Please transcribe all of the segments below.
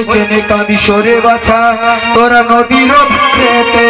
কেনে কাঁদি সরে বাছা তোরা নদীর ধারেতে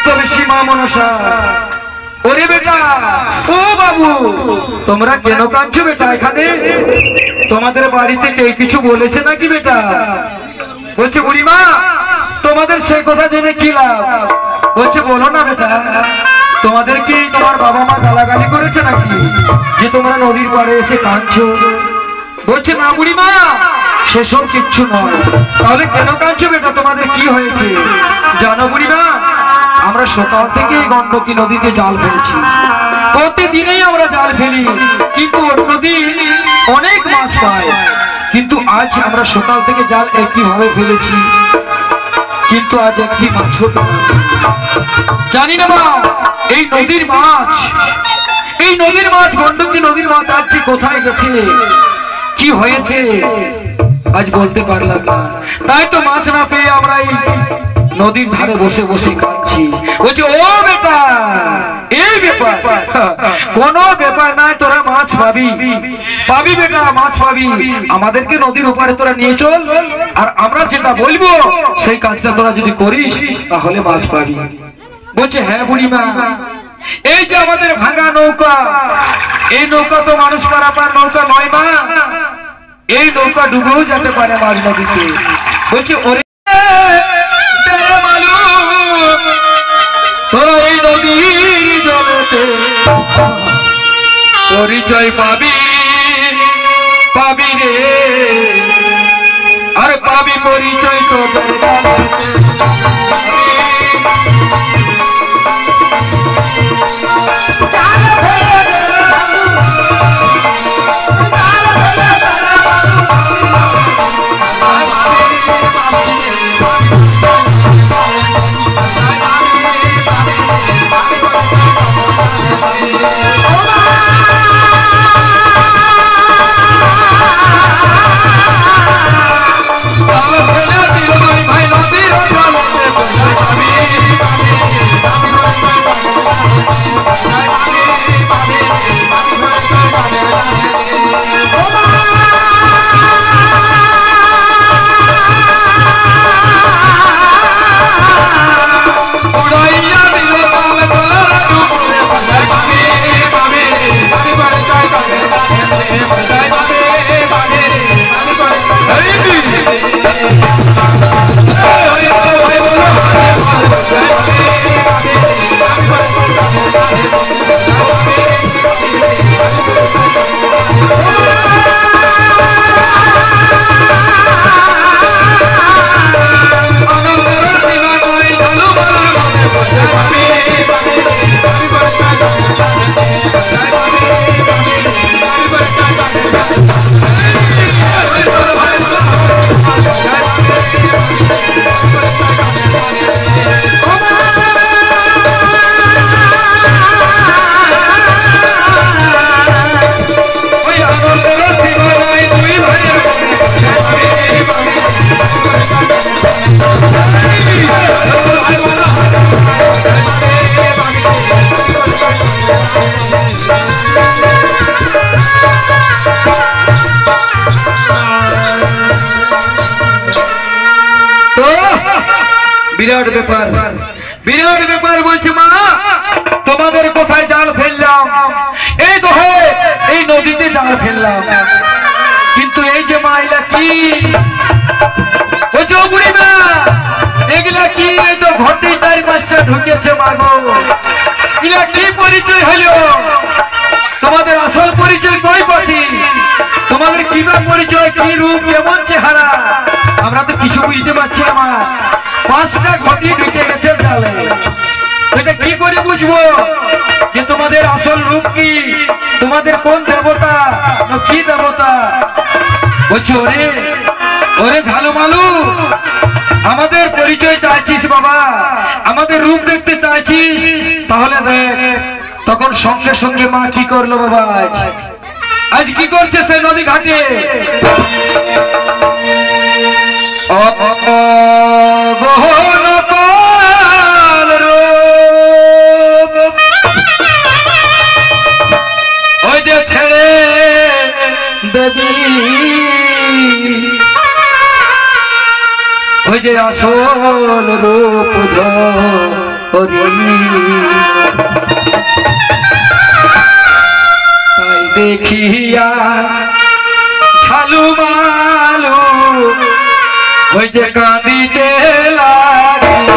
তবে সীমা মনসা। ওরে বেটা, ও বাবু, তোমরা কেন কাঁদছো বেটা? এখানে তোমাদের বাড়িতে কে কিছু বলেছে নাকি বেটা? বলছে বুড়িমা, তোমাদের সে কথা জেনে কি লাভ? বলছে বলো না বেটা, তোমাদের কি তোমার বাবা মা গালাগালি করেছে নাকি যে তোমরা নদীর পাড়ে এসে কাঁদছো? বলছে না বুড়িমা, সেসব কিচ্ছু নয়। তাহলে কেন কাঁদছো বেটা? তোমাদের কি হয়েছে জানো বুড়িমা? আমরা সকাল থেকে গণ্ডকী নদীতে জাল ফেলছি। প্রতিদিনই আমরা জাল ফেলি, কিন্তু অন্যদিন অনেক মাছ পাই। কিন্তু আজ আমরা সকাল থেকে জাল একইভাবে ফেলেছি, কিন্তু আজ একটি মাছও জানি না মা। এই নদীর মাছ, এই নদীর মাছ, গণ্ডকী নদীর মাছ আজ কোথায় গেছে, কি হয়েছে আজ বলতে পারলাম না। তাই তো মাছ না পেয়ে আমরা এই নদীর ধারে বসে বসে কাঁদছি। বলছে ও বেটা, এই ব্যাপার কোনো ব্যাপার নাই, তোরা মাছ পাবি, পাবি বেটা, মাছ পাবি। আমাদেরকে নদীর ওপারে তোরা নিয়ে চল, আর আমরা যেটা বলবো সেই কাজটা তোরা যদি করিস তাহলে মাছ পাবি। বলছে হ্যাঁ বুড়িমা, এই যে আমাদের ভাঙা নৌকা, এই নৌকা তো মানুষ পারাপার নৌকা নয় মা, এই নৌকা ডুবেও যেতে পারে মাঝ নদীতে। বলছে ওরে তোরা এই নদীর জলেতে পরিচয় পাবি, পাবি রে, আর পাবি পরিচয় তোদের বিরাট ব্যাপার, বিরাট ব্যাপার। বলছে মা, তোমাদের কোথায় জাল ফেললাম? এই তো এই নদীতে জাল ফেললাম, কিন্তু এই যে মা এলা কি? বলছে ও বুড়িমা, এগুলা কি? এই তো ঘটে 4-5টা ঢুকেছে মাগো, এগুলা কি পরিচয় হলো? তোমাদের আসল পরিচয় কই পাচ্ছি? তোমাদের কিবা পরিচয়, কি রূপ, কেমন চেহারা, আমরা তো কিছু বুঝতে পারছি না মা। 5টা ঘটি ঢুকে গেছে জালে, এটা কি করে বুঝবো যে তোমাদের আসল রূপ কি, তোমাদের কোন দেবতা, কি দেবতা? বলছে ওরে, ওরে ঝালুমালু, আমাদের পরিচয় চাইছিস বাবা, আমাদের রূপ দেখতে চাইছিস, তাহলে দেখ। তখন সঙ্গে সঙ্গে মা কি করলো বাবা, আজ কি করছে সে নদী ঘাটে? ওই যে ছেড়ে দেবী, ওই যে আসল রূপ তাই দেখিয়া ঝালু মালু ওই যে কাঁদিতে লাগিল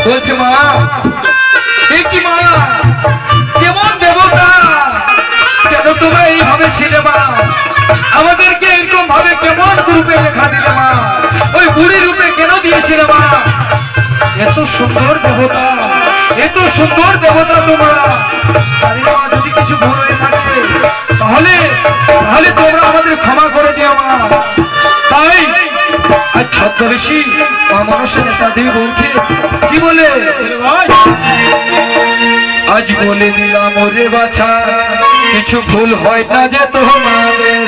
বলছে মা কি মা কেমন দেবতা কেন তোমরা এইভাবে ছিলে মা আমাদেরকে এরকম ভাবে কেমন রূপে দেখা দিলে মা ওই বুড়ি রূপে কেন দিয়েছিলে মা এত সুন্দর দেবতা তোমরা যদি কিছু ভুল হয়ে থাকে তাহলে তোমরা আমাদের ক্ষমা করে দিও মা তাই আজ ছদ্মবেশী মা মনসা নেতা দেবী বলছে কি বলে আজ বলে দিলাম ওরে বাছা কিছু ভুল হয় না যে তোমাদের